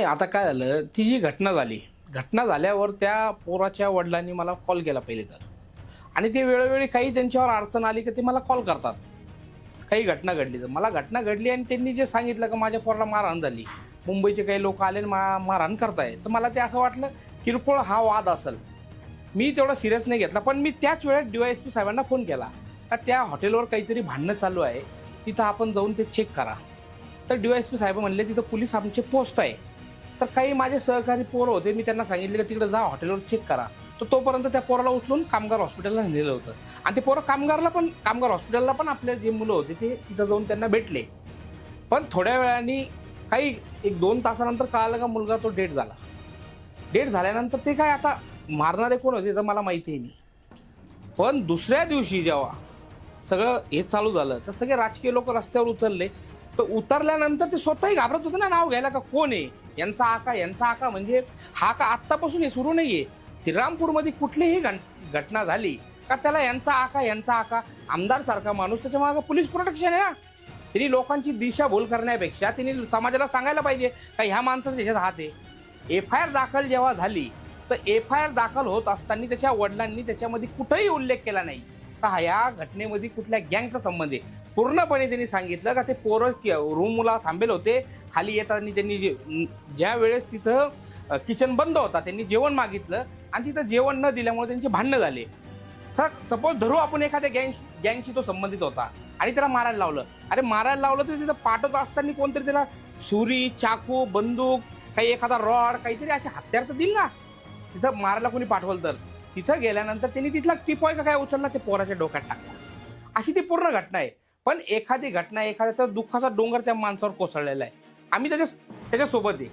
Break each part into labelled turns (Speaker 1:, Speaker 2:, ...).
Speaker 1: आता काय झालं, ती जी घटना झाली, घटना झाल्यावर त्या पोराच्या वडिलांनी मला कॉल केला पहिले तर. आणि ते वेळोवेळी काही त्यांच्यावर अडचण आली की ते मला कॉल करतात. काही घटना घडली तर मला घटना घडली आणि त्यांनी जे सांगितलं की माझ्या पोराला मारहाण झाली, मुंबईचे काही लोक आले आणि मारहाण करताय, तर मला ते असं वाटलं किरकोळ हा वाद असेल. मी तेवढा सिरियस नाही घेतला, पण मी त्याच वेळेस DYSP साहेबांना फोन केला का त्या हॉटेलवर काहीतरी भांडणं चालू आहे, तिथं आपण जाऊन ते चेक करा. तर DYSP साहेब म्हणले तिथं पोलीस आमचे पोस्ट आहे. तर काही माझे सहकारी पोरं होते, मी त्यांना सांगितलं की तिकडे जा हॉटेलवर चेक करा. तर तोपर्यंत त्या पोराला उचलून कामगार हॉस्पिटलला नेलं होतं आणि ते पोरं कामगार हॉस्पिटलला पण आपले जे मुलं होते ते तिथं जाऊन त्यांना भेटले. पण थोड्या वेळाने काही 1-2 तासानंतर कळालं का मुलगा तो डेड झाला. डेड झाल्यानंतर ते काय आता मारणारे कोण होते तर मला माहितीही नाही. पण दुसऱ्या दिवशी जेव्हा सगळं हे चालू झालं तर सगळे राजकीय लोक रस्त्यावर उतरले. तर उतरल्यानंतर ते स्वतःही घाबरत होते ना नाव घ्यायला, का कोण आहे यांचा आका. म्हणजे हा का आत्तापासून हे सुरू नाही आहे. श्रीरामपूरमध्ये कुठलीही घटना झाली का त्याला यांचा आका आमदार सारखा माणूस, त्याच्या मागे पोलीस प्रोटेक्शन आहे ना. त्यांनी लोकांची दिशाभूल करण्यापेक्षा त्यांनी समाजाला सांगायला पाहिजे का ह्या माणसाचा ह्याच्यात हात आहे. FIR दाखल जेव्हा झाली तर FIR दाखल होत असताना त्याच्या वडिलांनी त्याच्यामध्ये कुठेही उल्लेख केला नाही का या घटनेमध्ये कुठल्या गँगचा संबंध आहे. पूर्णपणे त्यांनी सांगितलं का ते पोरं रूमला थांबेल होते, खाली येताना त्यांनी ज्या वेळेस तिथं किचन बंद होता त्यांनी जेवण मागितलं आणि तिथं जेवण न दिल्यामुळे त्यांची भांडणं झाले. सपोज धरू आपण एखाद्या गँगशी तो संबंधित होता आणि त्याला मारायला लावलं. अरे मारायला लावलं तर तिथं पाठवत असताना कोणतरी त्याला सुरी, चाकू, बंदूक, काही एखादा रॉड, काहीतरी असे हत्यार तर दिल ना. तिथं मारायला कोणी पाठवलं तर तिथं गेल्यानंतर त्यांनी तिथला टिपॉय का काय उचलला ते पोराच्या डोक्यात टाकला. अशी ती पूर्ण घटना आहे. पण एखादी घटना एखाद्या दुःखाचा डोंगर त्या माणसावर कोसळलेला आहे. आम्ही त्याच्यासोबत आहे.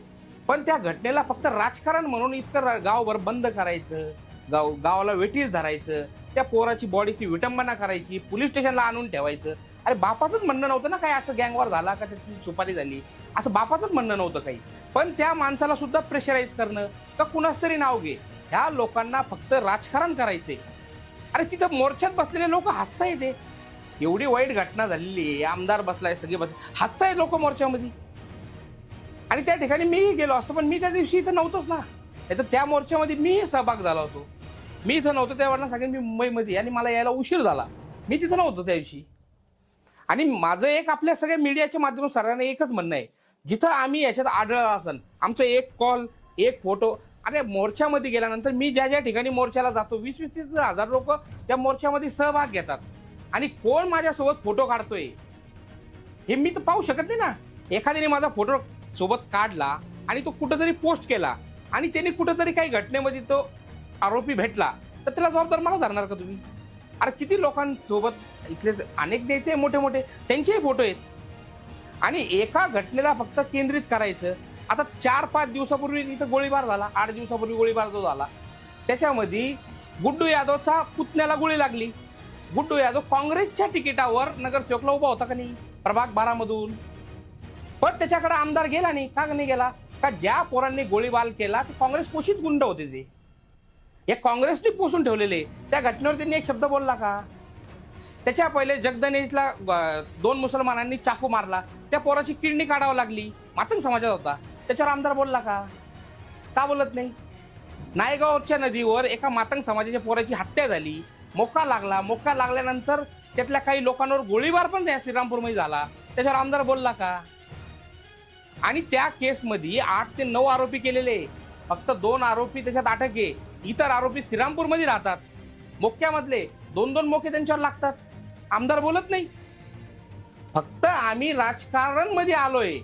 Speaker 1: पण त्या घटनेला फक्त राजकारण म्हणून इतकं गावभर बंद करायचं, गावाला वेटीस धरायचं, त्या पोराची बॉडीची विटंबना करायची, पोलीस स्टेशनला आणून ठेवायचं. अरे बापाचंच म्हणणं नव्हतं ना काय असं गँगवर झाला का त्याची सुपारी झाली, असं बापाचंच म्हणणं नव्हतं काही. पण त्या माणसाला सुद्धा प्रेशराईज करणं का कुणाच तरी नाव घे, ह्या लोकांना फक्त राजकारण करायचंय. अरे तिथं मोर्चात बसलेले लोक हसताय, ते एवढी वाईट घटना झालेली आहे, आमदार बसलाय, सगळे हसताय लोक मोर्चामध्ये. आणि त्या ठिकाणी मीही गेलो असतो, पण मी त्या दिवशी इथं नव्हतोच ना. तर त्या मोर्चामध्ये मीही सहभाग झाला होतो. मी इथं नव्हतो त्यावेळेला सांगेन मी मुंबईमध्ये, आणि मला यायला उशीर झाला, मी तिथं नव्हतो त्या दिवशी. आणि माझं एक आपल्या सगळ्या मीडियाच्या माध्यमातून सर्वांना एकच म्हणणं आहे, जिथं आम्ही याच्यात आढळलं असेल आमचं एक कॉल, एक फोटो. अरे मोर्चामध्ये गेल्यानंतर मी ज्या ठिकाणी मोर्चाला जातो 20-30 हजार लोक त्या मोर्चामध्ये सहभाग घेतात, आणि कोण माझ्यासोबत फोटो काढतोय हे मी तर पाहू शकत नाही ना. एखाद्याने माझा फोटो सोबत काढला आणि तो कुठंतरी पोस्ट केला आणि त्याने कुठंतरी काही घटनेमध्ये तो आरोपी भेटला, तर त्याला जबाबदार मला धरणार का तुम्ही? अरे किती लोकांसोबत इथले अनेक नेते मोठे मोठे त्यांचेही फोटो आहेत, आणि एका घटनेला फक्त केंद्रित करायचं. आता 4-5 दिवसापूर्वी इथं गोळीबार झाला, 8 दिवसापूर्वी गोळीबार जो झाला त्याच्यामध्ये गुड्डू यादवचा पुतण्याला गोळी लागली. गुड्डू यादव काँग्रेसच्या तिकिटावर नगरसेवकला उभा होता का नाही, प्रभाग 12 मधून. पण त्याच्याकडे आमदार गेला नाही. का नाही गेला? का ज्या पोरांनी गोळीबार केला ते काँग्रेस पोषित गुंड होते, ते या काँग्रेसने पोसून ठेवलेले. त्या घटनेवर त्यांनी एक शब्द बोलला का? त्याच्या पहिले जगदनेशला 2 मुसलमानांनी चाकू मारला, त्या पोराची किडनी काढावं लागली, मातंग समाजात होता, त्याच्यावर आमदार बोलला का? का बोलत नाही? नायगावच्या नदीवर एका मातंग समाजाच्या पोराची हत्या झाली, मोका लागल्यानंतर त्यातल्या काही लोकांवर गोळीबार पण या श्रीरामपूरमध्ये झाला, त्याच्यावर आमदार बोलला का? आणि त्या केसमध्ये 8 ते 9 आरोपी केलेले, फक्त 2 आरोपी त्याच्यात अटक आहे. इतर आरोपी श्रीरामपूरमध्ये राहतात. मोक्यामधले 2-2 मोके त्यांच्यावर लागतात, आमदार बोलत नाही. फक्त आम्ही राजकारण मध्ये आलोय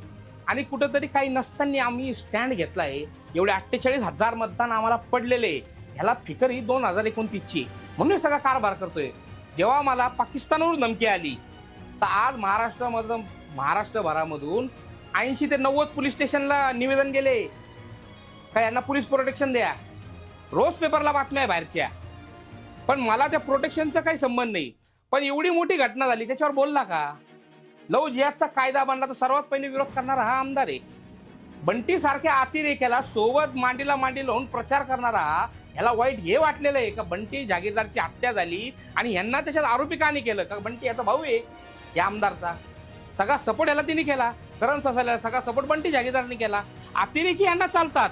Speaker 1: आणि कुठंतरी काही नसताना आम्ही स्टँड घेतलाय. एवढे 48,000 मतदान आम्हाला पडलेले, ह्याला फिकर ही 2029ची, म्हणून सगळा कारभार करतोय. जेव्हा मला पाकिस्तानवरून धमकी आली तर आज महाराष्ट्रभरामधून 80 ते 90 पोलीस स्टेशनला निवेदन गेले का यांना पोलीस प्रोटेक्शन द्या. रोज पेपरला बातम्या आहे बाहेरच्या, पण मला त्या प्रोटेक्शनचा काही संबंध नाही. पण एवढी मोठी घटना झाली त्याच्यावर बोलला का? लव जिहादचा कायदा बनला तर सर्वात पहिले विरोध करणारा हा आमदार आहे. बंटी सारख्या अतिरेक्याला सोबत मांडीला मांडी लावून प्रचार करणारा ह्याला वाईट हे वाटलेलं आहे का बंटी जागीरदारची हत्या झाली आणि ह्यांना त्याच्यात आरोपी का नाही केलं? का बंटी याचा भाऊ आहे या आमदारचा, सगळा सपोर्ट याला तिने केला. करण ससायला सगळा सपोर्ट बंटी जागीरदारांनी केला. अतिरेकी यांना चालतात,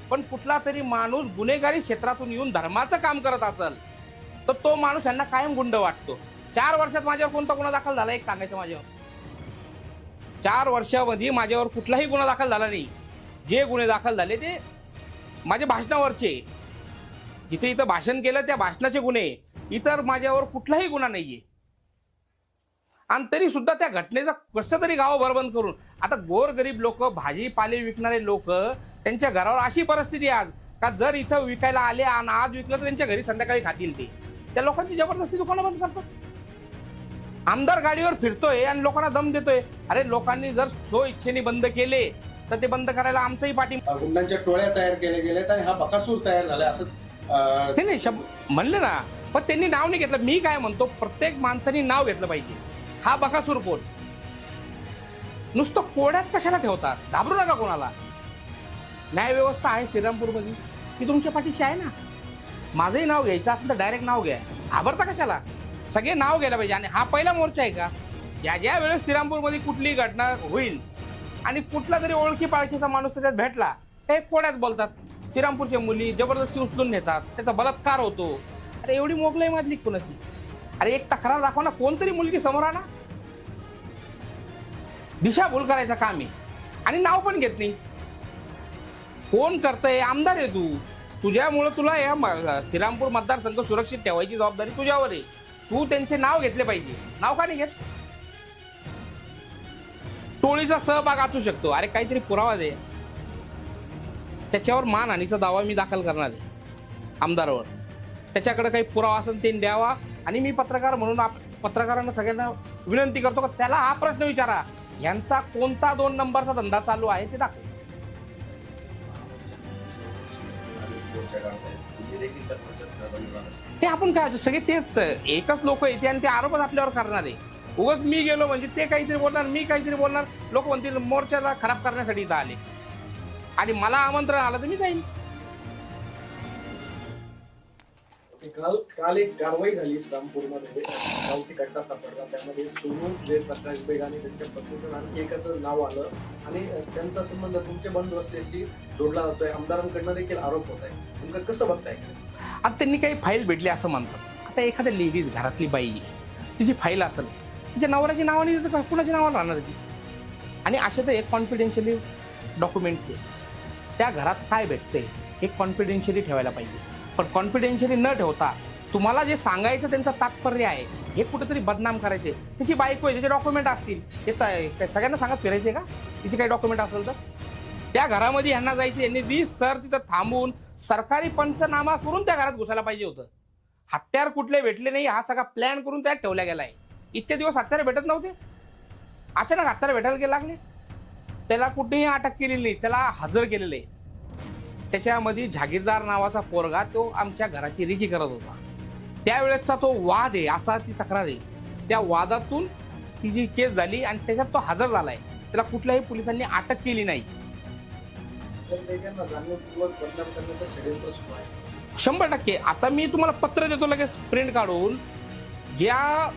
Speaker 1: पण कुठला तरी माणूस गुन्हेगारी क्षेत्रातून येऊन धर्माचं काम करत असेल तर तो माणूस यांना कायम गुंड वाटतो. 4 वर्षात माझ्यावर कोणता गुन्हा दाखल झाला एक सांगायचं माझ्यावर? 4 वर्षामध्ये माझ्यावर कुठलाही गुन्हा दाखल झाला नाही. जे गुन्हे दाखल झाले ते माझ्या भाषणावरचे, जिथे इथं भाषण केलं त्या भाषणाचे गुन्हे, इतर माझ्यावर कुठलाही गुन्हा नाहीये. आणि तरी सुद्धा त्या घटनेचा कसं तरी गाव बरबंद करून, आता गोरगरीब लोक, भाजीपाले विकणारे लोक, त्यांच्या घरावर अशी परिस्थिती आज का जर इथं विकायला आले आणि आज विकलं तर त्यांच्या घरी संध्याकाळी खातील ते. त्या लोकांची जबरदस्ती दुकानं बंद करतात. आमदार गाडीवर फिरतोय आणि लोकांना दम देतोय. अरे लोकांनी जर स्व इच्छेने बंद केले तर ते बंद करायला आमचाही पाठी.
Speaker 2: गुंडांच्या टोळ्या तयार केल्या गेल्यात आणि हा बकासूर तयार झाला असं
Speaker 1: नाही म्हणलं ना, पण त्यांनी नाव नाही घेतलं. मी काय म्हणतो, प्रत्येक माणसाने नाव घेतलं पाहिजे. हा बकासूर कोण? नुसतं कोड्यात कशाला ठेवतात? घाबरू नका कोणाला. न्याय व्यवस्था आहे श्रीरामपूरमध्ये, ती तुमच्या पाठीशी आहे ना. माझंही नाव घ्यायचं असेल तर डायरेक्ट नाव घ्या, घाबरता कशाला? सगळे नाव घ्यायला पाहिजे. आणि हा पहिला मोर्चा आहे का? ज्या ज्या वेळेस श्रीरामपूरमध्ये कुठली घटना होईल आणि कुठला तरी ओळखी पाळखीचा माणूस त्याच्यात भेटला, हे कोड्यात बोलतात. श्रीरामपूरच्या मुली जबरदस्ती उचलून नेतात, त्याचा बलात्कार होतो. अरे एवढी मोगलाई माजली कोणाची? अरे एक तक्रार दाखवा ना, कोणतरी मुलगी समोर आणा. दिशाभूल करायचं काम आहे आणि नाव पण घेत नाही. कोण करतंय? आमदार आहे तू, तुझ्यामुळे तुला या श्रीरामपूर मतदारसंघ सुरक्षित ठेवायची जबाबदारी तुझ्यावर आहे. तू त्यांचे नाव घेतले पाहिजे. नाव का नाही घेत? टोळीचा सहभाग असू शकतो. अरे काहीतरी पुरावा दे, त्याच्यावर मानहानीचा दावा मी दाखल करणार आहे आमदारावर. त्याच्याकडे काही पुरावा असेल ते द्यावा. आणि मी पत्रकार म्हणून पत्रकारांना सगळ्यांना विनंती करतो की त्याला हा प्रश्न विचारा, यांचा कोणता 2 नंबरचा धंदा चालू आहे ते दाखव. हे आपण काय सगळे तेच एकच लोक येते आणि ते आरोपच आपल्यावर करणार आहे. उगाच मी गेलो म्हणजे ते काहीतरी बोलणार, मी काहीतरी बोलणार, लोक म्हणतील मोर्चाला खराब करण्यासाठी इथं आले. आणि मला आमंत्रण आलं तर मी जाईन.
Speaker 3: काल एक कारवाई झाली श्रीरामपूरमध्ये, गावठी कट्टा सापडला. त्यामध्ये सोनू जयप्रकाश बेग आणि त्यांच्या पत्नीचं आणखी एकाचं नाव आलं आणि त्यांचा संबंध तुमच्या बंदोबस्ताशी जोडला जातोय. आमदारांकडनं देखील आरोप होत आहे. तुमचं कसं बघताय?
Speaker 1: आता त्यांनी काही फाईल भेटली असं म्हणतात. आता एखाद्या लेडीज, घरातली बाई, तिची फाईल असेल, तिच्या नवऱ्याची नावाने कुणाच्या नावाला राहणार ती? आणि असे तर एक कॉन्फिडेन्शियली डॉक्युमेंट्स आहे. त्या घरात काय भेटतंय हे कॉन्फिडेन्शियली ठेवायला पाहिजे. पण कॉन्फिडेन्शियली न ठेवता तुम्हाला जे सांगायचं त्यांचं तात्पर्य आहे हे कुठेतरी बदनाम करायचे. त्याची बायको आहे, त्याचे डॉक्युमेंट असतील, हे सगळ्यांना सांगत फिरायचे का? तिचे काही डॉक्युमेंट असेल तर त्या घरामध्ये यांना जायचं. यांनी 20 सर तिथं थांबून सरकारी पंचनामा करून त्या घरात घुसायला पाहिजे होतं. हत्यार कुठले भेटले नाही, हा सगळा प्लॅन करून त्यात ठेवला गेलाय. इतके दिवस हत्यार भेटत नव्हते, अचानक हत्यार भेटायला लागले. त्याला कुठेही अटक केलेली नाही, त्याला हजर केलेलं आहे. त्याच्यामध्ये जागीरदार नावाचा पोरगा तो आमच्या घराची रिगी करत होता. त्यावेळेसचा तो वाद आहे, असा ती तक्रार आहे. त्या वादातून ती जी केस झाली आणि त्याच्यात तो हजर झालाय. त्याला कुठल्याही पोलिसांनी अटक केली नाही. 100%. आता मी तुम्हाला पत्र देतो लगेच प्रिंट काढून. ज्या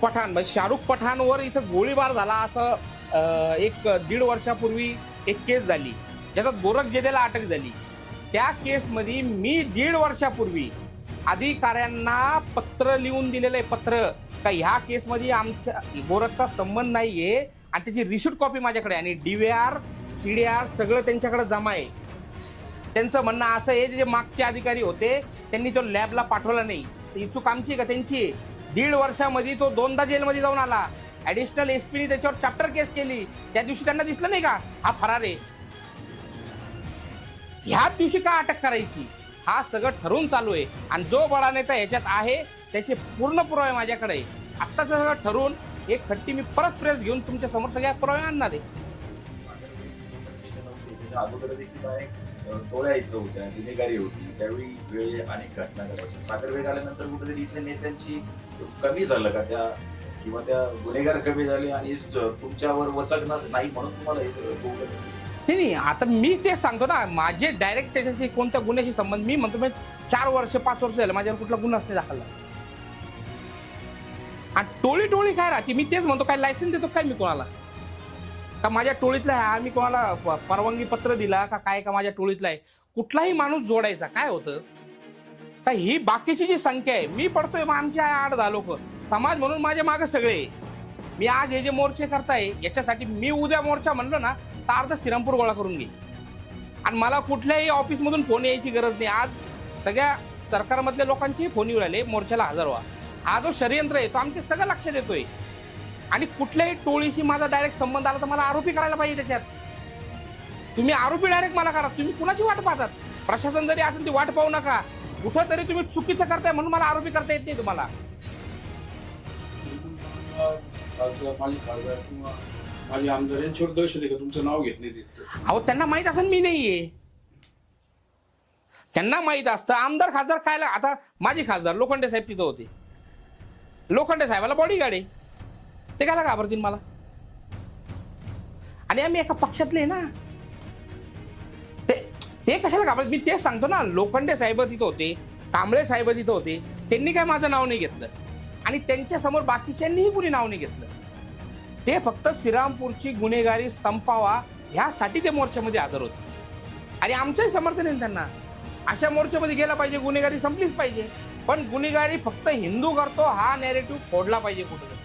Speaker 1: पठाण म्हणजे शाहरुख पठाणवर इथं गोळीबार झाला असं 1-1.5 वर्षापूर्वी एक केस झाली, ज्याच्यात गोरख जेदेला अटक झाली. त्या केसमध्ये मी 1.5 वर्षापूर्वी अधिकाऱ्यांना पत्र लिहून दिलेलं आहे. पत्र का ह्या केसमध्ये आमच्या गोरखचा संबंध नाहीये आणि त्याची रिसिट कॉपी माझ्याकडे आणि DVR CDR सगळं त्यांच्याकडे जमा आहे. त्यांचं म्हणणं असं आहे, जे मागचे अधिकारी होते त्यांनी तो लॅबला पाठवला नाही. ही चूक आमची का त्यांची? 1.5 वर्षामध्ये तो 2दा जेलमध्ये जाऊन आला. ऍडिशनल SP त्याच्यावर चॅप्टर केस केली. त्या दिवशी त्यांना दिसलं नाही का हा फरार आहे? ह्याच दिवशी का अटक करायची? हा सगळं ठरवून चालू आहे. आणि जो बडा नेता ह्याच्यात आहे त्याचे पूर्ण पुरावे माझ्याकडे आहे. आत्ता सगळं ठरवून एक खट्टी मी परत प्रेस घेऊन तुमच्या समोर सगळ्या पुरावे आणणार आहे.
Speaker 4: अगोदर देखील टोळ्या इथं होत्या, गुन्हेगारी होती, त्यावेळी वेळे अनेक घटना घडायच्या. सागरवेग आल्यानंतर कुठेतरी इथल्या नेत्यांची कमी झालं का त्या, किंवा त्या गुन्हेगार कमी झाले आणि तुमच्यावर वचकणार नाही म्हणून तुम्हाला हे सगळं?
Speaker 1: नाही, आता मी तेच सांगतो ना, माझे डायरेक्ट त्याच्याशी कोणत्या गुन्ह्याशी संबंध, मी म्हणतो 4 वर्ष 5 वर्ष झालं माझ्यावर कुठला गुन्हाच नाही दाखल. आणि टोळी काय राहते? मी तेच म्हणतो, काय लायसन्स देतो काय मी कोणाला? का माझ्या टोळीतला आहे, आम्ही कोणाला परवानगी पत्र दिला का काय, का माझ्या टोळीतला आहे. कुठलाही माणूस जोडायचा काय होतं का, ही बाकीची जी संख्या आहे, मी पडतोय मग आमच्या 8-10 लोक समाज म्हणून माझ्या मागे सगळे. मी आज हे जे मोर्चे करताय याच्यासाठी मी उद्या मोर्चा म्हणलो ना तर अर्ध श्रीरामपूर गोळा करून घे. आणि मला कुठल्याही ऑफिसमधून फोन यायची गरज नाही. आज सगळ्या सरकारमधल्या लोकांचे फोन येऊ राहिले मोर्चाला हजर व्हा. हा जो षडयंत्र आहे तो आमच्या सगळं लक्षात येतोय. आणि कुठल्याही टोळीशी माझा डायरेक्ट संबंध आला तर मला आरोपी करायला पाहिजे त्याच्यात. तुम्ही आरोपी डायरेक्ट मला करा. तुम्ही कुणाची वाट पाहतात? प्रशासन जरी असेल ती वाट पाहू नका. कुठं तरी तुम्ही चुकीचं करताय म्हणून मला आरोपी करता येत नाही तुम्हाला.
Speaker 5: माझी खासदार किंवा माझे आमदार यांच्यावर दहशत आहे का? तुमचं नाव घेत नाही तिथं.
Speaker 1: अहो त्यांना माहित असेल मी नाहीये. त्यांना माहित असतं आमदार खासदार खायला. आता माझे खासदार लोखंडे साहेब तिथं होते. लोखंडे साहेबाला बॉडीगार्ड आहे, ते कायला घाबरतील मला? आणि आम्ही एका पक्षातले ना, ते कशाला घाबरत? मी तेच सांगतो ना, लोखंडे साहेब तिथं होते, कांबळे साहेब तिथं होते, त्यांनी काय माझं नाव नाही घेतलं आणि त्यांच्या समोर बाकीच्यांनीही कुणी नाव नाही घेतलं. ते फक्त श्रीरामपूरची गुन्हेगारी संपावा ह्यासाठी ते मोर्चामध्ये हजर होते. आणि आमचंही समर्थन आहे त्यांना. अशा मोर्चामध्ये गेला पाहिजे, गुन्हेगारी संपलीच पाहिजे. पण गुन्हेगारी फक्त हिंदू करतो हा नॅरेटिव्ह फोडला पाहिजे कुठं.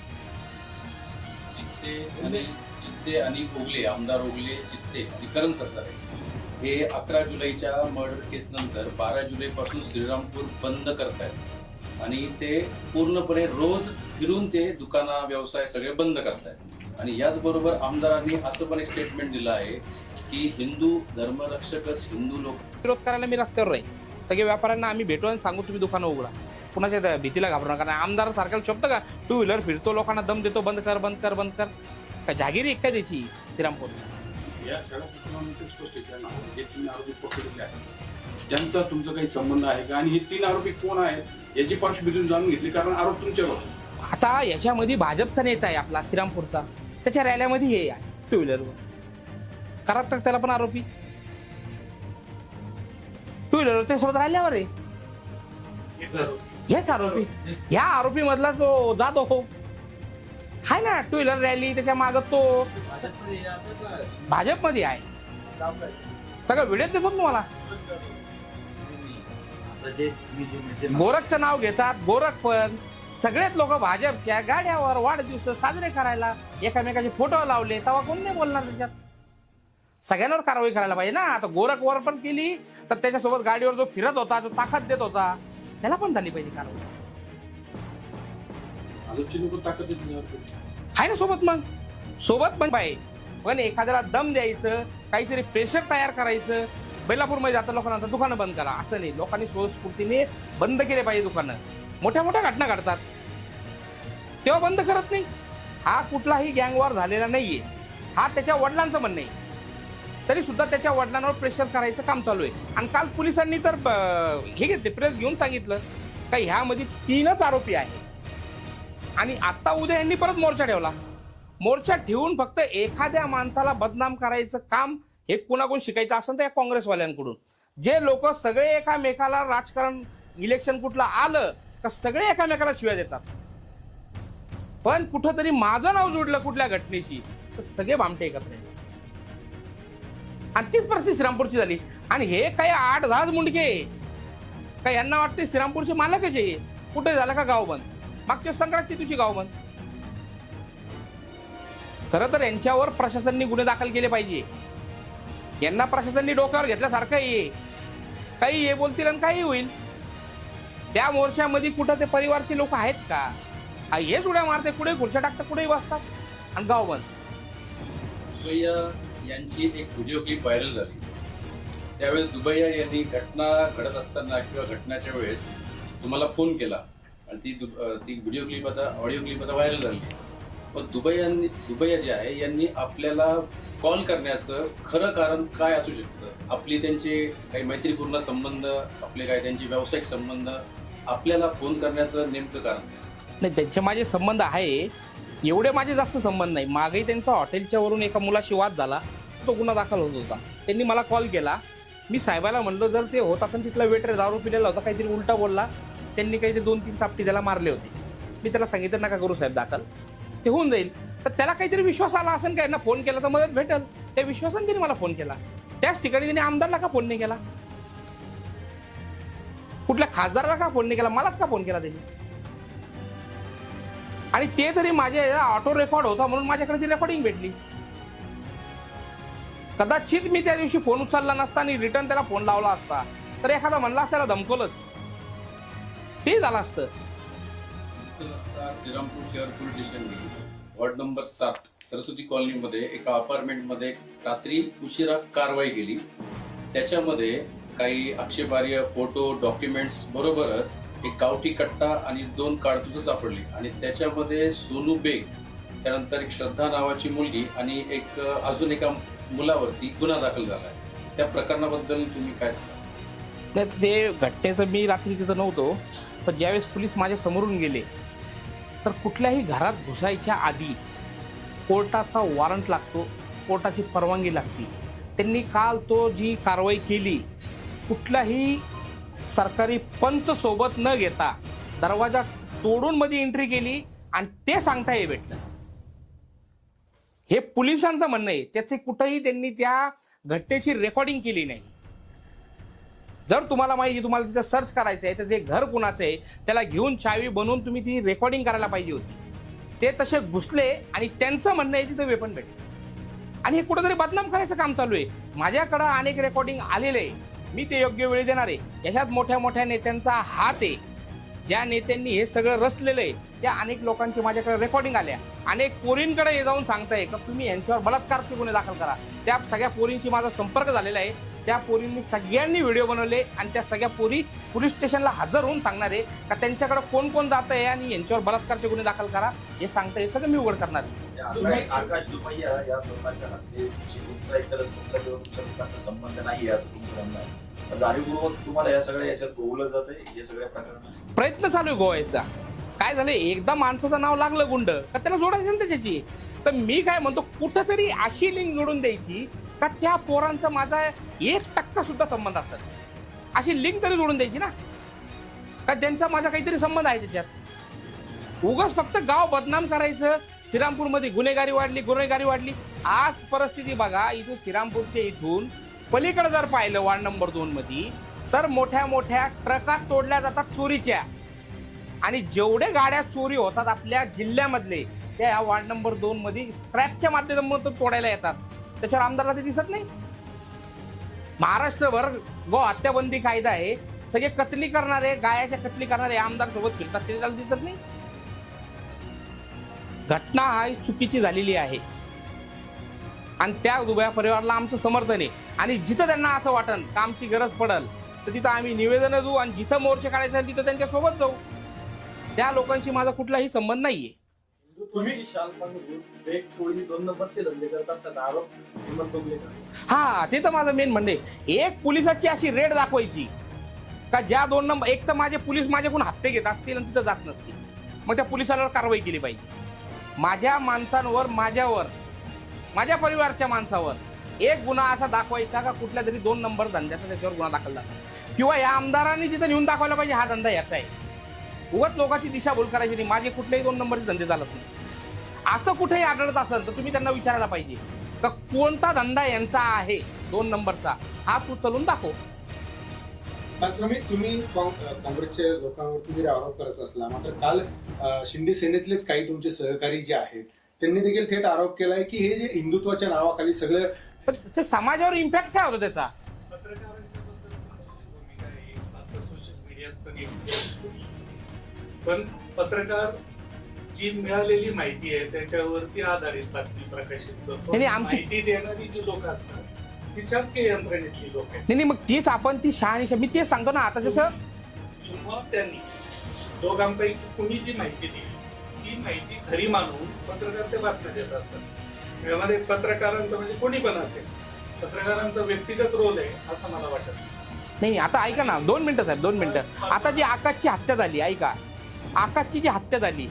Speaker 6: चित्ते आणि ओगले, आमदार ओगले, चित्ते आणि करण ससारे हे 11 जुलैच्या मर्डर केस नंतर 12 जुलैपासून श्रीरामपूर बंद करतायत आणि ते पूर्णपणे रोज फिरून ते दुकाना व्यवसाय सगळे बंद करतायत. आणि याचबरोबर आमदारांनी असं पण एक स्टेटमेंट दिलं आहे की हिंदू धर्मरक्षकच हिंदू लोक.
Speaker 1: विरोध करायला मी रस्त्यावर राहील. सगळे व्यापाऱ्यांना आम्ही भेटू आणि सांगू तुम्ही दुकानं उघडा. कुणाच्या भीतीला घाबरू नका. आमदार सारख्याला शोभतं का? 2 व्हीलर फिरतो, लोकांना दम देतो, बंद कर बंद कर बंद कर. का जागिरी एक काय त्याची श्रीरामपूर?
Speaker 5: या सगळ्या प्रकरणामध्ये स्पष्ट आहे ना, जे 3 आरोपी पकडलेले आहेत त्यांचा तुमचा काही संबंध आहे का? आणि हे 3 आरोपी कोण आहेत याची पार्श्वभूमी जाणून घेतली, कारण आरोप तुमच्यावर.
Speaker 1: आता याच्यामध्ये भाजपचा नेता आहे आपला श्रीरामपूरचा, त्याच्या रॅल्यामध्ये हे आहे 2 व्हीलरवर. करत तर त्याला पण आरोपी 2 व्हीलरवर त्यासोबत राहिल्यावर आहे. हेच आरोपी. ह्या आरोपी मधला तो जाधव हो हाय ना, 2 व्हीलर रॅली त्याच्या माग तो भाजपमध्ये आहे. सगळं व्हिडिओ देतो तुम्हाला. गोरखचं नाव घेतात. गोरख पण सगळेच लोक भाजपच्या गाड्यावर वाढदिवस साजरे करायला एकामेकाचे फोटो लावले, तेव्हा कोण नाही बोलणार त्याच्यात? सगळ्यांवर कारवाई करायला पाहिजे ना. आता गोरखवर पण केली तर त्याच्यासोबत गाडीवर जो फिरत होता, जो ताकद देत होता, त्याला पण झाली पाहिजे कारवाई. आहे ना सोबत. मग सोबत पण पाहिजे, पण एखाद्याला दम द्यायचं, काहीतरी प्रेशर तयार करायचं. बैलापूरमध्ये जाता लोकांना दुकानं बंद करा असं नाही. लोकांनी स्वस्फूर्तीने बंद केले पाहिजे दुकानं. मोठ्या मोठ्या घटना घडतात तेव्हा बंद करत नाही. हा कुठलाही गँगवॉर झालेला नाहीये. हा त्याच्या वडिलांचं म्हणणं आहे, तरी सुद्धा त्याच्या वडिलांवर प्रेशर करायचं काम चालू आहे. आणि काल पोलिसांनी तर हे घेतले, प्रेस घेऊन सांगितलं का ह्यामध्ये 3च आरोपी आहे. आणि आता उद्या यांनी परत मोर्चा ठेवला. मोर्चा ठेवून फक्त एखाद्या माणसाला बदनाम करायचं काम हे कुणाकडून शिकायचं असेल तर या काँग्रेसवाल्यांकडून. जे लोक सगळे एकामेकाला, राजकारण इलेक्शन कुठलं आलं का सगळे एकामेकाला शिव्या देतात, पण कुठंतरी माझं नाव जोडलं कुठल्या घटनेशी तर सगळे भामटे एकत्र येतात. आणि तीच परिस्थिती श्रीरामपूरची झाली. आणि हे काही 8-10 मुंडके का यांना वाटते श्रीरामपूरचे मालकच आहे. कुठे झालं का गाव बंद? मागच्या संक्रांतच्या दिवशी गाव बंद. खरं तर यांच्यावर प्रशासनाने गुन्हे दाखल केले पाहिजे. यांना प्रशासनाने डोक्यावर घेतल्यासारखं आहे. काही हे बोलतील आणि काही होईल. त्या मोर्चामध्ये कुठं ते परिवारचे लोक आहेत का? हेच उड्या मारते, कुठे खुर्च्या टाकतात, कुठेही बसतात आणि गाव बंद.
Speaker 6: दुबैया यांची एक व्हिडिओ क्लिप व्हायरल झाली. त्यावेळेस दुबैया यांनी घटना घडत असताना किंवा घटनाच्या वेळेस तुम्हाला फोन केला आणि ती व्हिडिओ क्लिप आता ऑडिओ क्लिप आता व्हायरल झाली. पण दुबैया जे आहे यांनी आपल्याला कॉल करण्याचं खरं कारण काय असू शकतं? आपली त्यांचे काही मैत्रीपूर्ण संबंध, आपले काही त्यांचे व्यावसायिक संबंध, आपल्याला फोन करण्याचं नेमकं कारण?
Speaker 1: नाही, त्यांचे माझे संबंध आहे, एवढे माझे जास्त संबंध नाही. मागेही त्यांचा हॉटेलच्या वरून एका मुलाशी वाद झाला, तो गुन्हा दाखल होत होता. त्यांनी मला कॉल केला. मी साहेबाला म्हणलो जर ते होत असेल तिथला वेटर दारू पिलेला होता, काहीतरी उलटा बोलला, त्यांनी काहीतरी 2-3 चापटी त्याला मारले होते. मी त्याला सांगितलं नका करू साहेब दाखल, ते होऊन जाईल. तर त्याला काहीतरी विश्वास आला असेल काय ना, फोन केला तर मदत भेटेल, त्या विश्वासाने त्याने मला फोन केला. त्याच ठिकाणी त्याने आमदारला का फोन नाही केला, कुठल्या खासदाराला का फोन नाही केला, मलाच का फोन केला त्यांनी? आणि ते तरी माझे ऑटो रेकॉर्ड होता म्हणून माझ्याकडे ती रेकॉर्डिंग भेटली. कदाचित मी त्या दिवशी फोन उचलला नसता आणि रिटर्न त्याला फोन लावला असता तर एखादा म्हणला असता धमकवलंच, ते झालं असतं.
Speaker 6: श्रीरामपूर शहर police station ward number 7 Saraswati कॉलनीमध्ये एका अपार्टमेंटमध्ये रात्री उशिरा कारवाई केली. त्याच्यामध्ये काही आक्षेपार्ह फोटो, डॉक्युमेंट्स बरोबरच एक गावठी कट्टा आणि 2 काडतुसं सापडली आणि त्याच्यामध्ये सोनू बेग, त्यानंतर एक श्रद्धा नावाची मुलगी आणि एक अजून एका मुलावरती गुन्हा दाखल झाला आहे. त्या प्रकरणाबद्दल तुम्ही काय सांगा?
Speaker 1: नाही, ते घटनेचं मी रात्री तिथं नव्हतो, पण ज्यावेळेस पोलीस माझ्या समोरून गेले तर कुठल्याही घरात घुसायच्या आधी कोर्टाचा वॉरंट लागतो, कोर्टाची परवानगी लागते. त्यांनी काल तो जी कारवाई केली, कुठल्याही सरकारी पंच सोबत न घेता दरवाजा तोडून मध्ये एंट्री केली आणि ते सांगता हे भेटलं. हे पोलिसांचं म्हणणं आहे. त्याचे कुठंही त्यांनी त्या घटनेची रेकॉर्डिंग केली नाही. जर तुम्हाला माहिती, तुम्हाला तिथं सर्च करायचं आहे तर ते घर कुणाचं आहे त्याला घेऊन चावी बनवून तुम्ही ती रेकॉर्डिंग करायला पाहिजे होती. ते तसे घुसले आणि त्यांचं म्हणणं आहे तिथं वेपन भेटलं आणि हे कुठंतरी बदनाम करायचं काम चालू आहे. माझ्याकडं अनेक रेकॉर्डिंग आलेले आहे, मी ते योग्य वेळी देणार आहे. याच्यात मोठ्या मोठ्या नेत्यांचा हात आहे. ज्या नेत्यांनी हे सगळं रचलेलं आहे त्या अनेक लोकांची माझ्याकडे रेकॉर्डिंग आल्या. अनेक पोरींकडे हे जाऊन सांगताय का तुम्ही यांच्यावर बलात्कारचे गुन्हे दाखल करा. त्या सगळ्या पोरींची माझा संपर्क झालेला आहे. त्या पोरींनी सगळ्यांनी व्हिडिओ बनवले आणि त्या सगळ्या पोरी पोलीस स्टेशनला हजर होऊन सांगणार आहे का त्यांच्याकडे कोण कोण जात आहे आणि यांच्यावर बलात्कारचे गुन्हे दाखल करा. हे सांगता हे सगळं मी उघड करणार आहे.
Speaker 4: आकाश दुबैया या तरुणाच्या हत्येशी तुमचा एकतर तुमचा किंवा तुमच्या लोकांचा संबंध नाही असं तुमचं म्हणणं आहे. जाणीवपूर्वक तुम्हाला या सगळ्या याच्यात गोवलं जात आहे, हे सगळ्या प्रकरणात
Speaker 1: प्रयत्न चालू आहे गोवायचा. काय झालं, एकदा माणसाचं नाव लागलं गुंड का त्याला जोडायचं ना त्याच्याशी. तर मी काय म्हणतो, कुठंतरी अशी लिंक जोडून द्यायची का त्या पोरांचा माझा 1% सुद्धा संबंध असेल, अशी लिंक तरी जोडून द्यायची ना, का ज्यांचा माझा काहीतरी संबंध आहे त्याच्यात. उगाच फक्त गाव बदनाम करायचं. श्रीरामपूरमध्ये गुन्हेगारी वाढली. आज परिस्थिती बघा, इथून श्रीरामपूरच्या इथून पलीकडे जर पाहिलं वार्ड नंबर 2 मध्ये तर मोठ्या मोठ्या ट्रका तोडल्या जातात चोरीच्या. आणि जेवढे गाड्या चोरी होतात आपल्या जिल्ह्यामधले त्या या वार्ड नंबर 2 मध्ये स्क्रॅपच्या माध्यमातून तोडायला येतात. त्याच्यावर आमदारला ते दिसत नाही. महाराष्ट्रभर गो हत्याबंदी कायदा आहे, सगळे कत्तली करणारे, गायाच्या कत्तली करणारे आमदार सोबत फिरतात, ते त्याला दिसत नाही. घटना ही चुकीची झालेली आहे आणि त्या दुबळ्या परिवाराला आमचं समर्थन आहे. आणि जिथं त्यांना असं वाटन का आमची गरज पडल तर तिथं आम्ही निवेदन देऊ आणि जिथं मोर्चे काढायचं तिथं त्यांच्या सोबत जाऊ. त्या लोकांशी माझा कुठलाही संबंध नाहीये.
Speaker 3: तुम्ही शाल पांघरून एक टोळी 2 नंबरचे धंदे करत असतात आरोप हेमंत डोंगरेकर.
Speaker 1: हा, ते तर माझं मेन म्हणणं आहे. एक पोलिसाची अशी रेड दाखवायची का ज्या 2 नंबर, एक तर माझे पोलीस माझ्याकडून हप्ते घेत असतील आणि तिथं जात नसतील, मग त्या पोलिसाला कारवाई केली पाहिजे. माझ्या माणसांवर, माझ्यावर, माझ्या परिवारच्या माणसावर एक गुन्हा असा दाखवायचा का कुठल्या तरी 2 नंबर धंद्याचा त्याच्यावर गुन्हा दाखल झाला, किंवा या आमदारांनी तिथं नेऊन दाखवायला पाहिजे हा धंदा याचा आहे. उगाच लोकांची दिशाभूल करायची नाही. माझे कुठलेही 2 नंबरचे धंदे चालत नाही. असं कुठेही आढळत असेल तर तुम्ही त्यांना विचारायला पाहिजे का कोणता धंदा यांचा आहे 2 नंबरचा, हा तू चलून दाखव.
Speaker 2: तुम्ही काँग्रेसच्या लोकांवरती जरी आरोप करत असला, मात्र काल शिंदे सेनेतलेच काही तुमचे सहकारी जे आहेत त्यांनी देखील थेट आरोप केलाय की हे जे हिंदुत्वाच्या नावाखाली सगळं,
Speaker 1: पण ते समाजावर इम्पॅक्ट काय होतो त्याचा?
Speaker 7: पत्रकारांच्या बद्दल तुमची जी भूमिका आहे आता सोशल मीडियात पण एक, पण पत्रकार जी मिळालेली माहिती आहे त्याच्यावरती आधारित बातमी प्रकाशित करतो.
Speaker 1: नाही, आमची-
Speaker 7: माहिती देणारी जी लोक असतात ती शासकीय यंत्रणेतली लोक आहेत
Speaker 1: नाही मग तीच आपण ती शहानिशा, मी तेच सांगतो ना आता जसं
Speaker 7: किंवा त्यांनी दोघांपैकी कुणी जी माहिती दिली ती माहिती खरी मानून पत्रकार ते बातम्या देत असतात. यामध्ये पत्रकारांचं म्हणजे कोणी पण असेल, पत्रकारांचा व्यक्तिगत रोल आहे असं मला वाटत नाही.
Speaker 1: नाही. आता ऐका ना, 2 मिनिटं साहेब, 2 मिनिटं. आता जी आकाशची हत्या झाली, ऐका, आकाशची जी हत्या झाली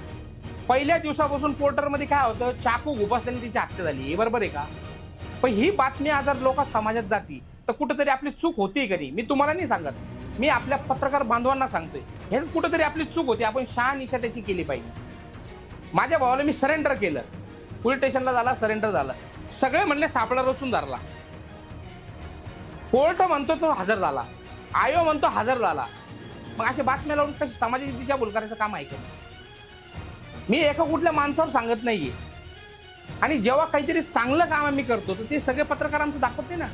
Speaker 1: पहिल्या दिवसापासून पोर्टरमध्ये काय होतं, चाकू घुपासल्याने तिची हत्या झाली, हे बरोबर आहे का? पण ही बातमी जर लोक समाजात जाती तर कुठेतरी आपली चूक होती का नाही? मी तुम्हाला नाही सांगत, मी आपल्या पत्रकार बांधवांना सांगतोय, हे कुठेतरी आपली चूक होती. आपण शहानिशा त्याची केली पाहिजे. माझ्या भावाला मी सरेंडर केलं, पोलीस स्टेशनला झाला, सरेंडर झालं. सगळे म्हणले सापळा रचून धरला. कोर्ट म्हणतो तो हजर झाला, आयो म्हणतो हजर झाला. मग अशा बातम्या लावून कशी समाजाची दिशाभूल करायचं काम आहे का? मी एका कुठल्या माणसावर सांगत नाहीये. आणि जेव्हा काहीतरी चांगलं काम आम्ही करतो तर ते सगळे पत्रकार आमचं दाखवत नाही ना.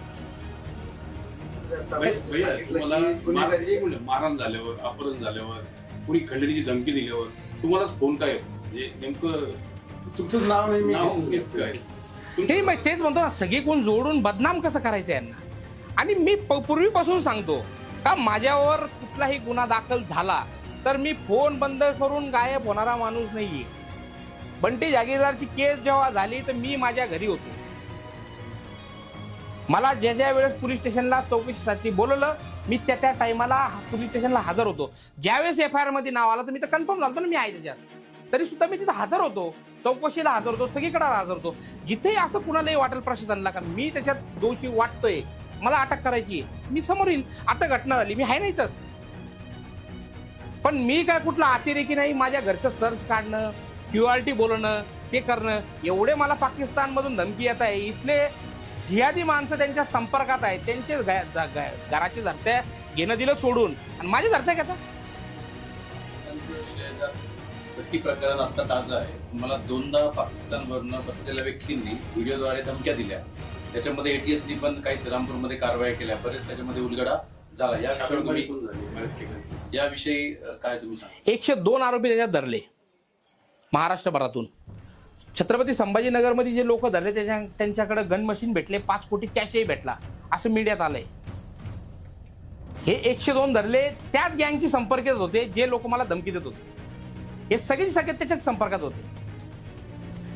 Speaker 5: भैया, तुम्हाला एक मिनिट, मारहाण झाल्यावर, अपहरण झाल्यावर, कुणी खंडणीची धमकी दिल्यावर तुम्हालाच फोन काय येतो? म्हणजे नेमकं
Speaker 2: तुमचंच नाव नाही
Speaker 5: नाव
Speaker 2: मी
Speaker 5: नेमकं काय?
Speaker 1: हे मग तेच म्हणतो ना, सगळे कोण जोडून बदनाम कसं करायचं यांना. आणि मी पूर्वीपासून सांगतो का माझ्यावर कुठलाही गुन्हा दाखल झाला तर मी फोन बंद करून गायब होणारा माणूस नाहीये. बंटी जागीरदारची केस जेव्हा झाली तर मी माझ्या घरी होतो. मला ज्या वेळेस पोलीस स्टेशनला चौकशीसाठी बोलवलं मी त्या टायमाला पोलीस स्टेशनला हजर होतो. ज्यावेळेस FIR मध्ये नाव आलं तर मी तर कन्फर्म झालो ना मी आहे त्याच्यात. तरी सुद्धा मी तिथं हजर होतो, चौकशीला हजर होतो, सगळीकडे हजर होतो. जिथेही असं कुणालाही वाटेल प्रशासनाला का मी त्याच्यात दोषी वाटतोय, मला अटक करायची, मी समोर येईल. आता घटना झाली, मी आहे ना इथंच. पण मी काय कुठला अतिरेकी नाही. माझ्या घरचं सर्च काढणं, QRT बोलणं, ते करणं, एवढे मला पाकिस्तानमधून धमकी येत आहे. इथले जिहादी माणसं त्यांच्या संपर्कात आहेत, त्यांचे घराची झरत्या घेणं दिलं सोडून आणि माझी झरत्या घेतात.
Speaker 6: भट्टी प्रकरण आता ताजं आहे. मला 2दा पाकिस्तानवरनं बसलेल्या व्यक्तींनी व्हिडिओद्वारे धमक्या दिल्या. त्याच्यामध्ये ATSनी पण काही श्रीरामपूरमध्ये कारवाई केल्या, बरेच त्याच्यामध्ये उलगडा झाला. याविषयी काय तुम्ही सांगा?
Speaker 1: 102 आरोपी त्याच्यात धरले महाराष्ट्रभरातून. छत्रपती संभाजीनगरमध्ये जे लोक धरले त्यांच्याकडे गन मशीन भेटले, 5 कोटी कॅशही भेटला असं मीडियात आलंय. हे 102 धरले त्याच गँगची संपर्कात होते जे लोक मला धमकी देत होते. हे सगळे त्याच्याच संपर्कात होते.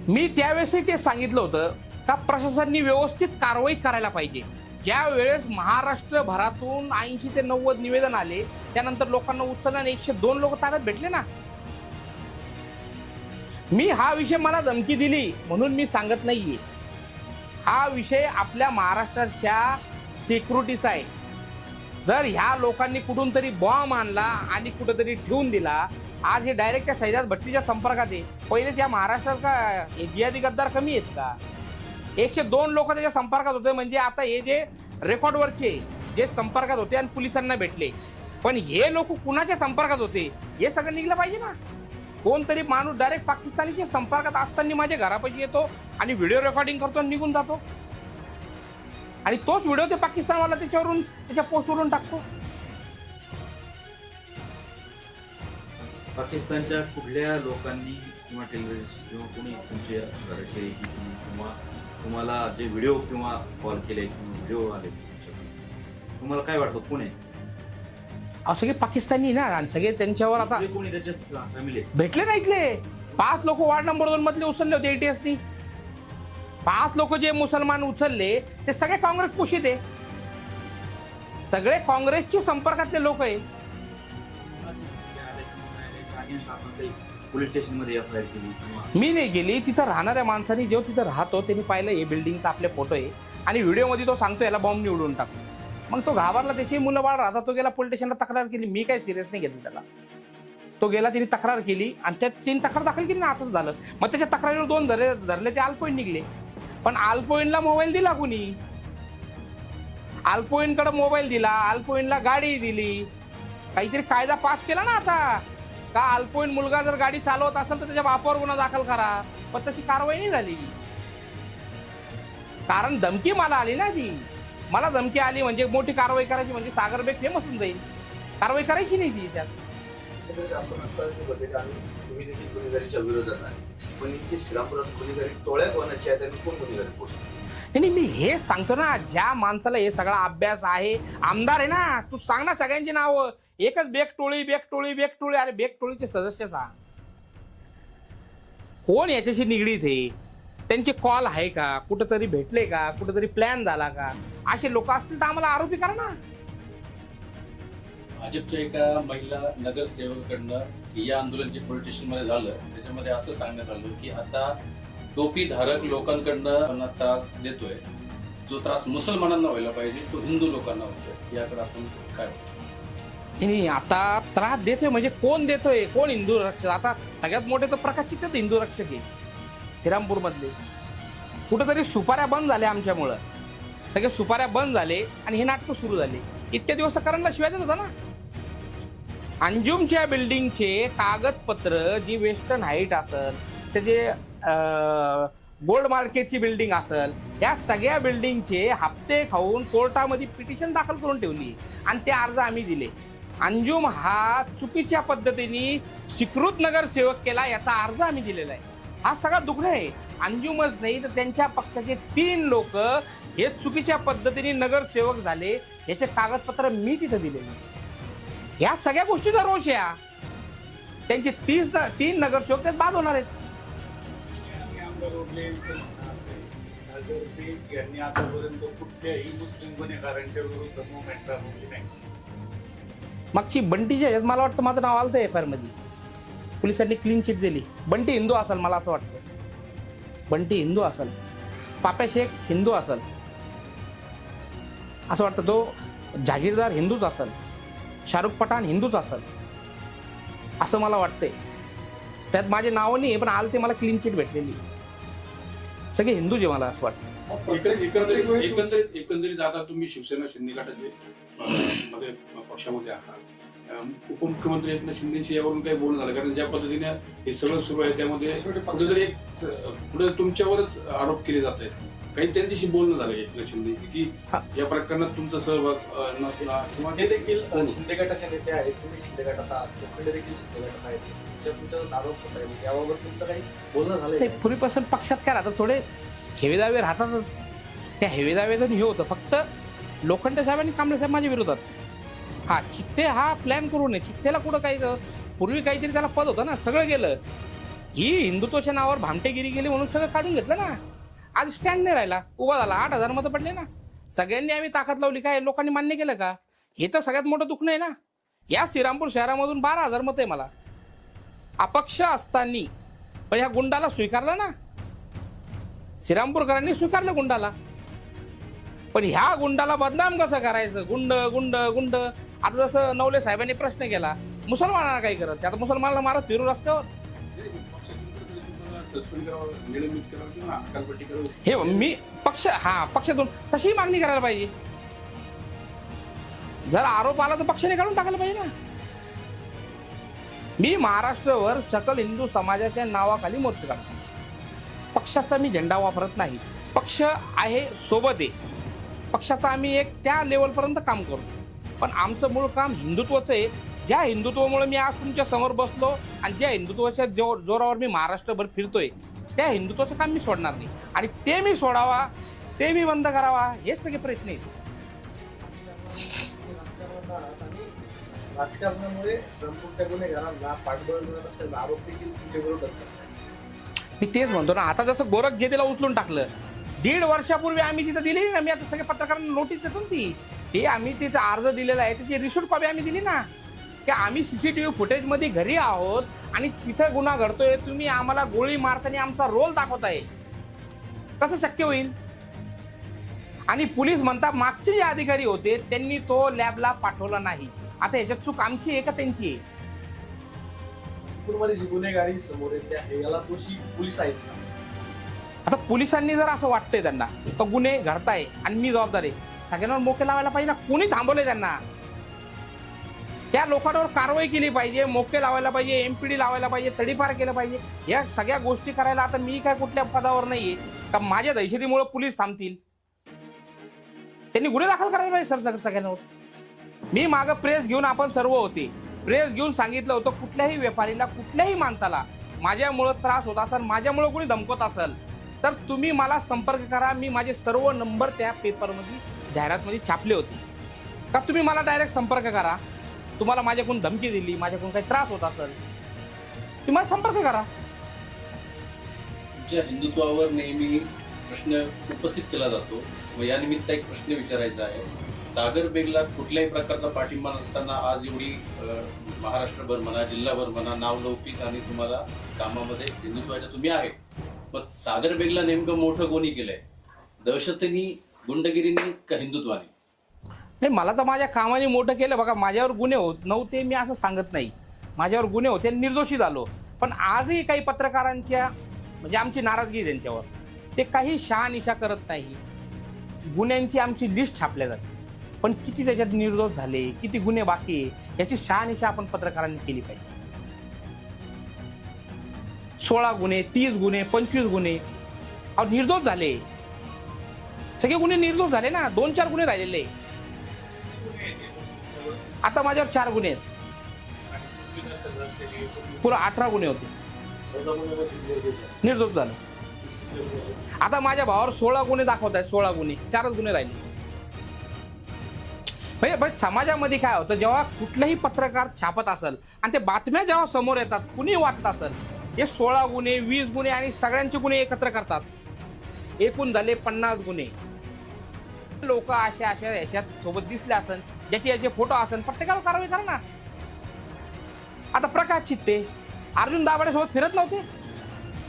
Speaker 1: मी त्यावेळेसही ते सांगितलं होतं का प्रशासनाने व्यवस्थित कारवाई करायला पाहिजे. ज्या वेळेस महाराष्ट्रभरातून 80 ते 90 निवेदन आले त्यानंतर लोकांना उचलल्याने 102 लोक ताब्यात भेटले ना. मी हा विषय मला धमकी दिली म्हणून मी सांगत नाहीये. हा विषय आपल्या महाराष्ट्राच्या सिक्युरिटीचा आहे. जर ह्या लोकांनी कुठून तरी बॉम्ब आणला आणि कुठेतरी ठेवून दिला, आज हे डायरेक्ट त्या शैजाद भट्टीच्या संपर्कात आहे. पहिलेच या महाराष्ट्रात का जिहादी गद्दार कमी आहेत का? 102 लोक त्याच्या संपर्कात होते. म्हणजे आता हे जे रेकॉर्डवरचे जे संपर्कात होते आणि पोलिसांना भेटले, पण हे लोक कुणाच्या संपर्कात होते हे सगळं निघलं पाहिजे ना. कोणतरी माणूस डायरेक्ट पाकिस्तानीच्या संपर्कात असताना माझ्या घरापाशी येतो आणि व्हिडिओ रेकॉर्डिंग करतो आणि निघून जातो, आणि तोच व्हिडिओ ते पाकिस्तानवाला त्याच्यावरून त्याच्या पोस्टवरून टाकतो.
Speaker 8: पाकिस्तानच्या कुठल्या लोकांनी किंवा टेलिव्हिजन किंवा कोणी तुमच्या घराचे किंवा तुम्हाला जे व्हिडिओ किंवा कॉल केले किंवा व्हिडिओ आले तुम्हाला काय वाटतं कोण आहे?
Speaker 1: सगळे पाकिस्तानी ना, आणि सगळे त्यांच्यावर आता
Speaker 8: कोणी त्याच्यात सामील आहे?
Speaker 1: भेटले ना. इथले 5 लोक वार्ड नंबर 2 मधले उचलले होते ATSनी. 5 लोक जे मुसलमान उचलले ते सगळे काँग्रेस पोषित आहे, सगळे काँग्रेसच्या संपर्कातले लोक आहे.
Speaker 8: पोलीस स्टेशन मध्ये FIR केली?
Speaker 1: मी नाही गेली. तिथं राहणाऱ्या माणसांनी जेव्हा तिथं राहतो त्यांनी पाहिलं हे बिल्डिंगचा आपले फोटो आहे आणि व्हिडिओमध्ये तो सांगतो याला बॉम्ब निवडून टाकतो. मग तो घाबरला, त्याची मुलं बाळ राहतात. तो गेला पोलीस स्टेशनला तक्रार केली. मी काय सिरियस नाही घेतली त्याला. तो गेला, तिने तक्रार केली आणि त्यात 3 तक्रार दाखल केली ना, असंच झालं. मग त्याच्या तक्रारीवर 2 धरले ते अल्पवयीन निघले. पण अल्पवयीनला मोबाईल दिला कुणी? अल्पवयीनकडे मोबाईल दिला, अल्पवयीनला गाडी दिली. काहीतरी कायदा पास केला ना आता का अल्पवयीन मुलगा जर गाडी चालवत असेल तर त्याच्या बापावर गुन्हा दाखल करा. पण तशी कारवाई नाही झाली. कारण धमकी मला आली ना. ती मला धमकी आली म्हणजे मोठी कारवाई करायची, म्हणजे सागरबेग फेमस होऊन जाईल. कारवाई करायची नाही ती त्यात.
Speaker 9: आपण आता बघितलं तुम्ही देखील गुन्हेगारीच्या विरोधात आहे, पण इतकी श्रीरामपुरात गुन्हेगारी टोळ्या कोणाची आहेत आणि कोण गुन्हेगारी पोहोचतो?
Speaker 1: नाही, मी हे सांगतो ना, ज्या माणसाला हे सगळा अभ्यास आहे, आमदार आहे ना, तू सांग ना सगळ्यांची नावं. एकच बेकटोळी बेकटोळी बेकटोळी. अरे बेकटोळीचे सदस्य सांग कोण याच्याशी निगडीत आहे, त्यांचे कॉल आहे का, कुठंतरी भेटले का, कुठंतरी प्लॅन झाला का? असे लोक असतील तर आम्हाला आरोपी करा ना.
Speaker 6: भाजपच्या एका महिला नगरसेवकाकडनं या आंदोलन जे पोलीस स्टेशनमध्ये झालं त्याच्यामध्ये असं सांगण्यात आलं की आता टोपीधारक लोकांकडनं त्रास देतोय. जो त्रास मुसलमानांना व्हायला पाहिजे तो हिंदू लोकांना होतोय. याकडे आपण काय?
Speaker 1: नाही, आता त्रास देतोय म्हणजे कोण देतोय? कोण हिंदू रक्षक? आता सगळ्यात मोठे तर प्रकाश चित्त हिंदू रक्षक आहे. श्रीरामपूरमधले. कुठंतरी सुपाऱ्या बंद झाल्या आमच्यामुळं, सगळे सुपाऱ्या बंद झाले आणि हे नाटकं सुरू झाले. इतक्या दिवस तर करणला शिवाय देत होता ना. अंजुमच्या बिल्डिंगचे कागदपत्र जी वेस्टर्न हाईट असेल, ते जे गोल्ड मार्केटची बिल्डिंग असेल, या सगळ्या बिल्डिंगचे हप्ते खाऊन कोर्टामध्ये पिटिशन दाखल करून ठेवली आणि ते अर्ज आम्ही दिले. अंजुम हा चुकीच्या पद्धतीने स्वीकृत नगरसेवक केला याचा अर्ज आम्ही दिलेला आहे. हा सगळा दुग्ध आहे. अंजुमच नाही तर त्यांच्या पक्षाचे 3 लोक हे चुकीच्या पद्धतीने नगरसेवक झाले, याचे कागदपत्र मी तिथं दिलेले. ह्या सगळ्या गोष्टीचा रोष आहे. त्यांचे 3 नगरसेवक त्यात बाद होणार आहेत.
Speaker 7: आणि आमदार ओगले यांचं म्हणणं असं आहे, सागर बेग यांनी आतापर्यंत कुठल्याही मुस्लिम गुन्हेगारांच्या विरुद्ध मुवमेंट राबवली नाही.
Speaker 1: मागची बंटीच्या ह्याच्यात मला वाटतं माझं नाव आलं एफ आय आर मध्ये, पोलिसांनी क्लीन चिट दिली. बंटी हिंदू असेल, मला असं वाटतं बंटी हिंदू असेल, पाप्या शेख हिंदू असेल असं वाटतं, तो जागीरदार हिंदूच असेल, शाहरुख पठाण हिंदूच असेल असं मला वाटतंय. त्यात माझे नाव नाही पण आलं ते मला क्लीन चिट भेटलेली, सगळे हिंदू जे मला असं वाटतं.
Speaker 5: एकंदरीत आता तुम्ही शिवसेना शिंदे गटाचे मध्ये पक्षामध्ये आहात. उपमुख्यमंत्री एकनाथ शिंदेशी यावरून काही बोलणं झालं? कारण ज्या पद्धतीने हे सगळं सुरू आहे त्यामध्ये कुठेतरी पुढे तुमच्यावरच आरोप केले जात आहेत. काही त्यांच्याशी बोलणं झालं एकनाथ शिंदेशी की या प्रकरणात तुमचा सहभाग नसला किंवा
Speaker 3: हे देखील शिंदे गटाचे नेते आहेत, तुम्ही शिंदे गटात आहात, मुखंडे देखील शिंदे गटात आहेत, तुमच्यावर आरोप होत आहे, याबाबत तुमचं काही बोलणं झालंय?
Speaker 1: पूर्वीपासून पक्षात काय राहतं, थोडे हेवेदावे राहतातच. त्या हेवेदावेतून हे होतं. फक्त लोखंडे साहेबांनी कांबळे साहेब माझ्या विरोधात, हा चित्ते हा प्लॅन करू नये. चित्तेला कुठं काही पूर्वी काहीतरी त्याला पद होतं ना, सगळं गेलं. ही हिंदुत्वाच्या नावावर भामटेगिरी गेली म्हणून सगळं काढून घेतलं ना. आज स्टँड नाही राहिला, उभा झाला. 8,000 मतं पडले ना. सगळ्यांनी आम्ही ताकद लावली, काय लोकांनी मान्य केलं का? हे तर सगळ्यात मोठं दुःख नाही ना. या श्रीरामपूर शहरामधून 12,000 मतं आहे मला. अपक्ष असताना पण ह्या गुंडाला स्वीकारलं ना, श्रीरामपूरकरांनी स्वीकारलं गुंडाला. पण ह्या गुंडाला बदनाम कसं करायचं? गुंड गुंड गुंड. आता जसं नवले साहेबांनी प्रश्न केला, मुसलमानांना काही करत, आता मुसलमानाला मारत फिरू रस्त्यावर.
Speaker 5: सस्पेंड करावं, निलंबित करावं किंवा हकालपट्टी करावं,
Speaker 1: हे मी पक्षातून तशी मागणी करायला पाहिजे. जर आरोप आला तर पक्षाने काढून टाकायला पाहिजे ना. मी महाराष्ट्रावर सकल हिंदू समाजाच्या नावाखाली मोर्चे काढतो. पक्षाचा मी झेंडा वापरत नाही. पक्ष आहे, सोबत आहे. पक्षाचा आम्ही एक त्या लेवलपर्यंत काम करतो. पण आमचं मूळ काम हिंदुत्वाचं आहे. ज्या हिंदुत्वामुळे मी आज तुमच्या समोर बसलो आणि ज्या हिंदुत्वाच्या जोरावर मी महाराष्ट्रभर फिरतोय, त्या हिंदुत्वाचं काम मी सोडणार नाही. आणि ते मी सोडावा, ते मी बंद करावा, हेच सगळे प्रयत्न आहेत.
Speaker 3: राजकारणामुळे श्रीरामपूरच्या गुन्हेगारांना पाठबळ मिळत असल्याचा आरोप देखील तुमच्या विरोधात करतात.
Speaker 1: मी तेच म्हणतो ना. आता जसं गोरख जेतेला उचलून टाकलं, 1.5 वर्षापूर्वी आम्ही तिथं दिली ना. मी आता सगळ्या पत्रकारांना नोटीस देतो ना, ते आम्ही तिथं अर्ज दिलेला आहे, त्याची रिसिप्ट कॉपी आम्ही दिली ना, की आम्ही CCTV फुटेजमध्ये घरी आहोत आणि तिथं गुन्हा घडतोय, तुम्ही आम्हाला गोळी मारताना आमचा रोल दाखवताय. कसं शक्य होईल? आणि पोलीस म्हणतात मागचे जे अधिकारी होते त्यांनी तो लॅबला पाठवला नाही. आता याच्यात चूक आमची आहे का त्यांची आहे?
Speaker 3: नागपूरमध्ये जी गुन्हेगारी समोर येते आहे, याला दोषी पोलीस आहेत का?
Speaker 1: आता पोलिसांनी जर असं वाटतंय त्यांना तर गुन्हे घडताय आणि मी जबाबदार आहे, सगळ्यांवर मोके लावायला पाहिजे ना. कोणी थांबवलंय त्यांना? त्या लोकांवर कारवाई केली पाहिजे, मोके लावायला पाहिजे, MPD लावायला पाहिजे, तडीपार केलं पाहिजे. या सगळ्या गोष्टी करायला आता मी काय कुठल्या पदावर नाहीये का माझ्या दहशतीमुळे पोलीस थांबतील? त्यांनी गुन्हे दाखल करायला पाहिजे सगळ्यांवर. मी मागं प्रेस घेऊन आपण सर्व होते, प्रेस घेऊन सांगितलं होतं कुठल्याही व्यापारीला, कुठल्याही माणसाला माझ्यामुळं त्रास होत असेल, माझ्यामुळं कोणी धमकवत असेल तर तुम्ही मला संपर्क करा. मी माझे सर्व नंबर त्या पेपरमध्ये जाहिरातमध्ये छापले होते. का तुम्ही मला डायरेक्ट संपर्क करा. तुम्हाला माझ्याकडून धमकी दिली, माझ्याकडून काही त्रास होत असेल, तुम्ही मला संपर्क करा.
Speaker 6: तुमच्या हिंदुत्वावर नेहमी प्रश्न उपस्थित केला जातो व या निमित्त एक प्रश्न विचारायचा आहे. सागर बेगला कुठल्याही प्रकारचा पाठिंबा नसताना आज एवढी महाराष्ट्रभर म्हणा, जिल्हाभर म्हणा, नावलौकिक आणि तुम्हाला कामामध्ये हिंदुत्वाच्या तुम्ही आहे, पण सागर बेगला नेमकं मोठं कोणी केलंय? दहशतीने, गुंडगिरीने का हिंदुत्वाने?
Speaker 1: नाही, मला तर माझ्या कामाने मोठं केलं. बघा, माझ्यावर गुन्हे होत नव्हते मी असं सांगत नाही. माझ्यावर गुन्हे होते, निर्दोषी झालो. पण आजही काही पत्रकारांच्या म्हणजे आमची नाराजगी आहे त्यांच्यावर. ते काही शहानिशा करत नाही. गुन्ह्यांची आमची लिस्ट छापल्या जाते, पण किती त्याच्यात निर्दोष झाले, किती गुन्हे बाकी आहे, याची शहानिशा आपण पत्रकारांनी केली पाहिजे. 16 गुन्हे, 30 गुन्हे, 25 गुन्हे, अहो निर्दोष झाले, सगळे गुन्हे निर्दोष झाले ना. 2-4 गुन्हे राहिलेले. आता माझ्यावर 4 गुन्हे आहेत. पुरा 18 गुन्हे होते, निर्दोष झालं. आता माझ्या भावावर 16 गुन्हे दाखवत आहेत. 16 गुन्हे, 4च गुन्हे राहिले. म्हणजे समाजामध्ये काय होतं, जेव्हा कुठलाही पत्रकार छापत असेल आणि ते बातम्या जेव्हा समोर येतात, कुणी वाचत असेल, हे 16 गुन्हे, 20 गुन्हे आणि सगळ्यांचे गुन्हे एकत्र करतात, एकूण झाले 50 गुन्हे. लोक अशा याच्यात सोबत दिसले असेल, ज्याचे याचे फोटो असेल, प्रत्येकावर कारवाई करा ना. आता प्रकाश चित्ते अर्जुन दाभाडे सोबत फिरत नव्हते,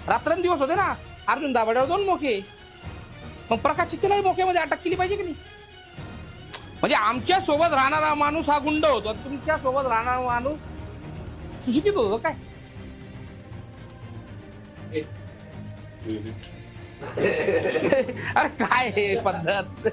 Speaker 1: रात्रंदिवस होते ना. अर्जुन दाभाडेवर 2 मोके, मग प्रकाश चित्तेलाही मोक्यामध्ये अटक केली पाहिजे की नाही? म्हणजे आमच्या सोबत राहणारा माणूस हा गुंड होतो, तुमच्या सोबत राहणारा माणूस सुशिक्षित होतो काय? अरे काय हे पद्धत.